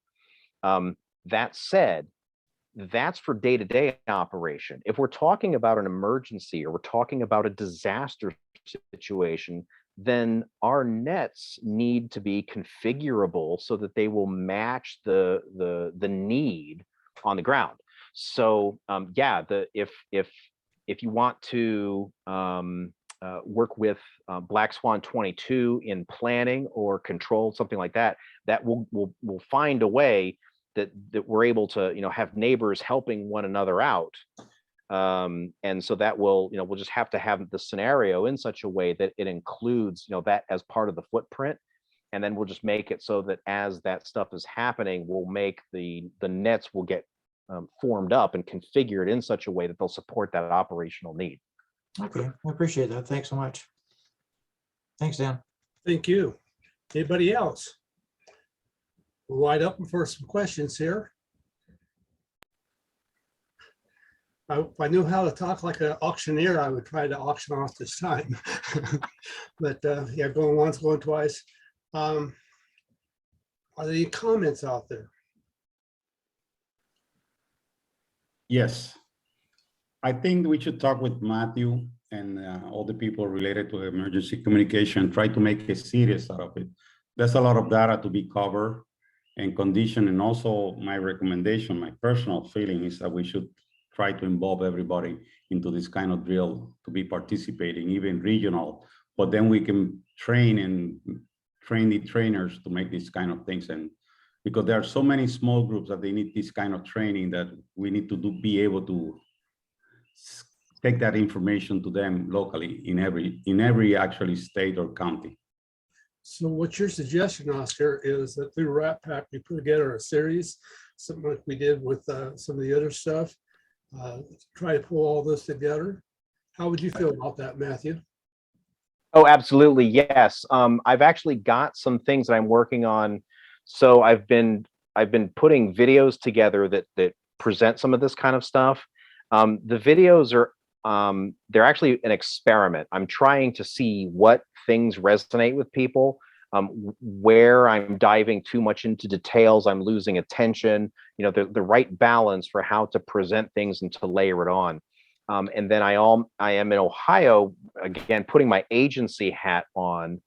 That said, that's for day-to-day operation. If we're talking about an emergency or we're talking about a disaster situation, then our nets need to be configurable so that they will match the need on the ground. So yeah, if you want to work with Black Swan 22 in planning or control, something like that, that we'll find a way that we're able to, have neighbors helping one another out. And so that will, we'll just have to have the scenario in such a way that it includes, that as part of the footprint. And then we'll just make it so that as that stuff is happening, we'll make the nets will get formed up and configured in such a way that they'll support that operational need. Okay, I appreciate that. Thanks so much. Thanks, Dan. Thank you. Anybody else? We're wide open for some questions here. If I knew how to talk like an auctioneer, I would try to auction off this time. But yeah, going once, going twice. Are there any comments out there? Yes. I think we should talk with Matthew and all the people related to emergency communication, try to make a series out of it. There's a lot of data to be covered and condition. And also my recommendation, my personal feeling is that we should try to involve everybody into this kind of drill to be participating, even regional, but then we can train the trainers to make these kind of things. And because there are so many small groups that they need this kind of training that we need to be able to take that information to them locally in every actually state or county. So what your suggestion, Oscar, is that through RATPAC, we put together a series, something like we did with some of the other stuff, try to pull all this together. How would you feel about that, Matthew? Oh, absolutely. Yes. I've actually got some things that I'm working on. So I've been putting videos together that present some of this kind of stuff. The videos are they're actually an experiment. I'm trying to see what things resonate with people, where I'm diving too much into details, I'm losing attention, the right balance for how to present things and to layer it on. And then I am in Ohio, again, putting my agency hat on,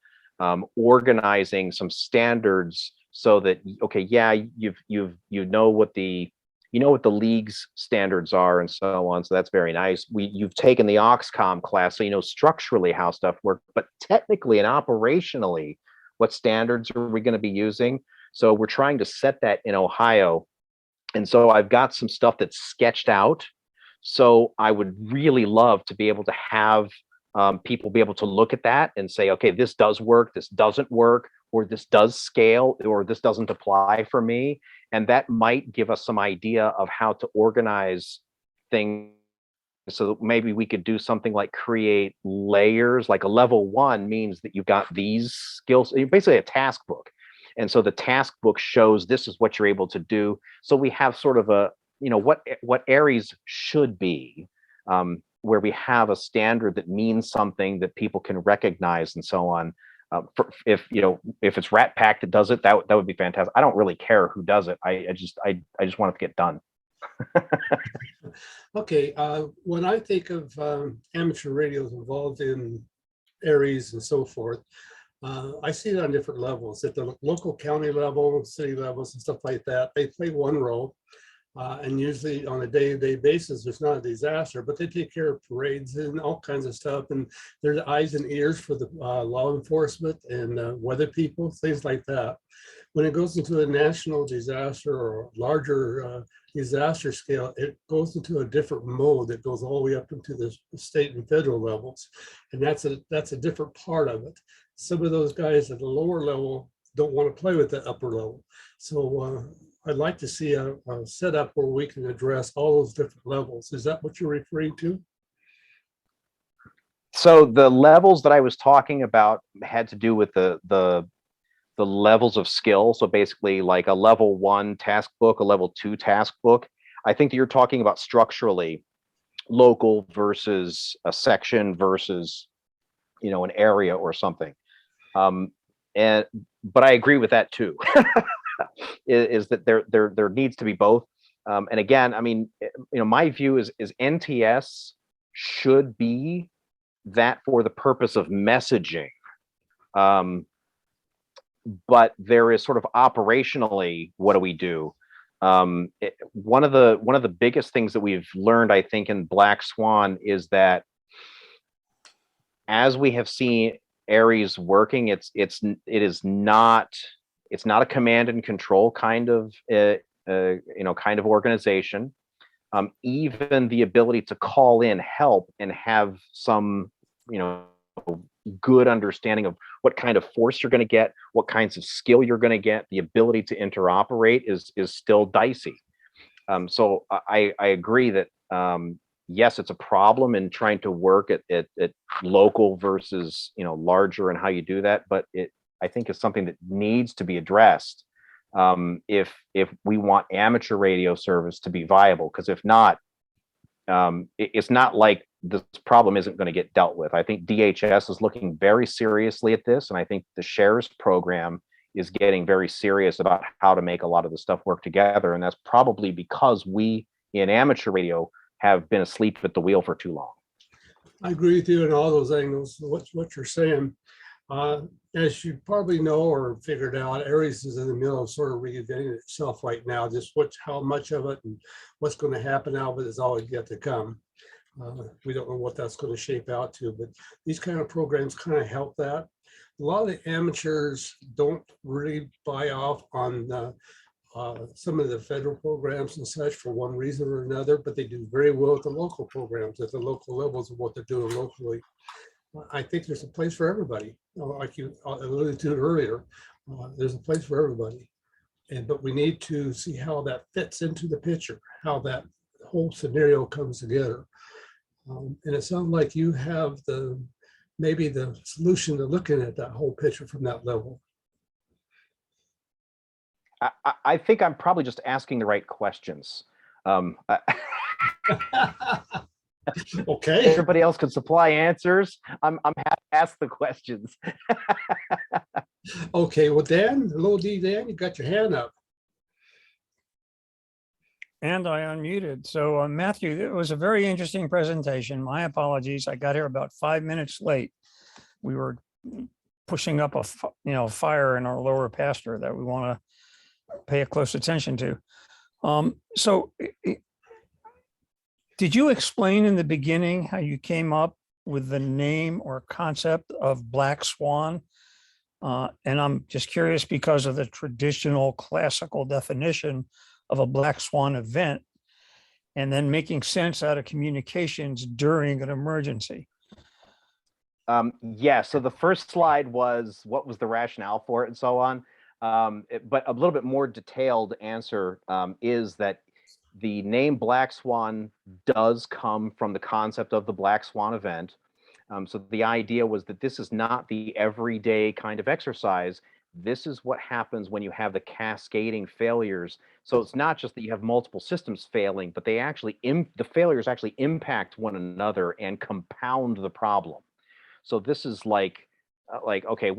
organizing some standards so that, okay, yeah, you know what the league's standards are and so on. So that's very nice. You've taken the Oxcom class, so you know structurally how stuff works, but technically and operationally, what standards are we going to be using? So we're trying to set that in Ohio. And so I've got some stuff that's sketched out. So I would really love to be able to have people be able to look at that and say, okay, this does work, this doesn't work, or this does scale, or this doesn't apply for me. And that might give us some idea of how to organize things. So maybe we could do something like create layers, like a level 1 means that you've got these skills, basically a task book. And so the task book shows this is what you're able to do. So we have sort of a, what areas should be, where we have a standard that means something that people can recognize and so on. If it's RATPAC that does it, that would be fantastic. I don't really care who does it. I just want it to get done. Okay, when I think of amateur radios involved in areas and so forth, I see it on different levels. At the local county level, city levels and stuff like that, they play one role. And usually on a day-to-day basis, it's not a disaster, but they take care of parades and all kinds of stuff. And there's eyes and ears for the law enforcement and weather people, things like that. When it goes into a national disaster or larger disaster scale, it goes into a different mode that goes all the way up into the state and federal levels. And that's a different part of it. Some of those guys at the lower level don't want to play with the upper level. So I'd like to see a setup where we can address all those different levels. Is that what you're referring to? So the levels that I was talking about had to do with the levels of skill. So basically like a level 1 task book, a level 2 task book. I think that you're talking about structurally local versus a section versus, you know, an area or something. And but I agree with that too. is that there needs to be both. And again, I mean, you know, my view is NTS should be that for the purpose of messaging. But there is sort of operationally, what do we do? One of the biggest things that we've learned, I think, in Black Swan is that as we have seen Aries working, it is not a command and control kind of kind of organization. Even the ability to call in help and have some, you know, good understanding of what kind of force you're going to get, what kinds of skill you're going to get, the ability to interoperate is still dicey. So I agree that yes, it's a problem in trying to work at local versus, you know, larger and how you do that, but I think it's something that needs to be addressed if we want amateur radio service to be viable, because if not, it's not like this problem isn't going to get dealt with. I think DHS is looking very seriously at this, and I think the shares program is getting very serious about how to make a lot of the stuff work together, and that's probably because we in amateur radio have been asleep at the wheel for too long. I agree with you in all those angles, what you're saying. As you probably know or figured out, Aries is in the middle of sort of reinventing itself right now. Just how much of it and what's going to happen out of it is always yet to come. We don't know what that's going to shape out to, but these kind of programs kind of help that. A lot of the amateurs don't really buy off on some of the federal programs and such for one reason or another, but they do very well at the local programs, at the local levels of what they're doing locally. I think there's a place for everybody. Like you alluded to earlier, there's a place for everybody. But we need to see how that fits into the picture, how that whole scenario comes together. And it sounds like you have maybe the solution to looking at that whole picture from that level. I think I'm probably just asking the right questions. Okay. Everybody else can supply answers. I'm happy to ask the questions. Okay, well, Dan, hello, D. Dan, you got your hand up. And I unmuted. So Matthew, it was a very interesting presentation. My apologies. I got here about 5 minutes late. We were pushing up a fire in our lower pasture that we want to pay a close attention to. So did you explain in the beginning how you came up with the name or concept of Black Swan? And I'm just curious because of the traditional classical definition of a Black Swan event, and then making sense out of communications during an emergency. Yeah, so the first slide was what was the rationale for it and so on. But a little bit more detailed answer is that the name Black Swan does come from the concept of the Black Swan event. So the idea was that this is not the everyday kind of exercise. This is what happens when you have the cascading failures. So it's not just that you have multiple systems failing, but they actually the failures actually impact one another and compound the problem. So this is like okay,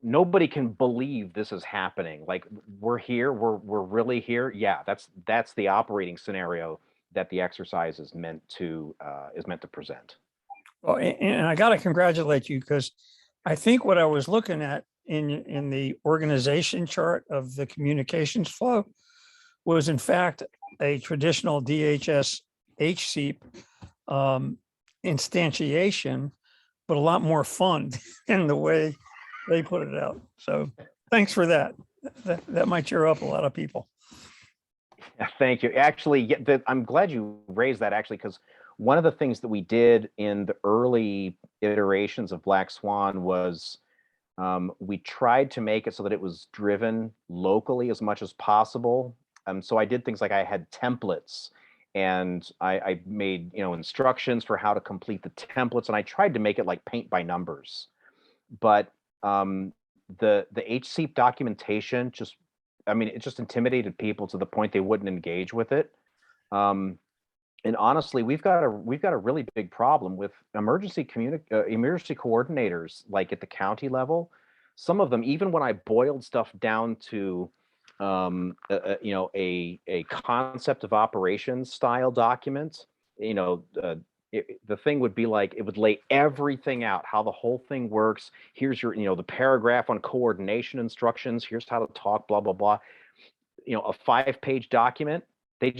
nobody can believe this is happening. Like we're here, we're really here. Yeah, that's the operating scenario that the exercise is meant to present. Well, and I got to congratulate you, because I think what I was looking at in the organization chart of the communications flow was in fact a traditional DHS HCEP instantiation, but a lot more fun in the way they put it out. So thanks for that. That might cheer up a lot of people. Yeah, thank you. Actually, I'm glad you raised that, actually, because one of the things that we did in the early iterations of Black Swan was we tried to make it so that it was driven locally as much as possible. So I did things like I had templates and I made, you know, instructions for how to complete the templates, and I tried to make it like paint by numbers. But the HCEP documentation just, I mean, it just intimidated people to the point they wouldn't engage with it. And honestly, we've got a really big problem with emergency coordinators, like at the county level. Some of them, even when I boiled stuff down to you know, a concept of operations style document, you know, the thing would be like, it would lay everything out, how the whole thing works. Here's your, you know, the paragraph on coordination instructions. Here's how to talk, blah, blah, blah. You know, a 5-page document, they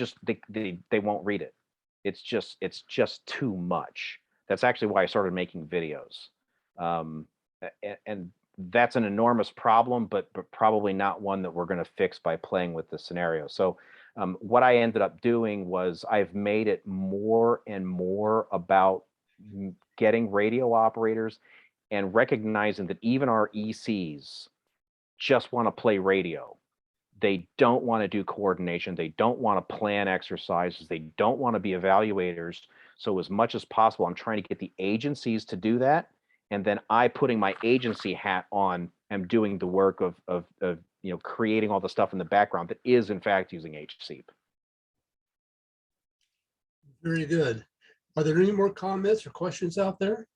won't read it. It's just too much. That's actually why I started making videos. And that's an enormous problem, but probably not one that we're going to fix by playing with the scenario. So what I ended up doing was I've made it more and more about getting radio operators and recognizing that even our ECs just want to play radio. They don't want to do coordination. They don't want to plan exercises. They don't want to be evaluators. So as much as possible, I'm trying to get the agencies to do that. And then I, putting my agency hat on, am doing the work of you know, creating all the stuff in the background that is in fact using HCEP. Very good. Are there any more comments or questions out there?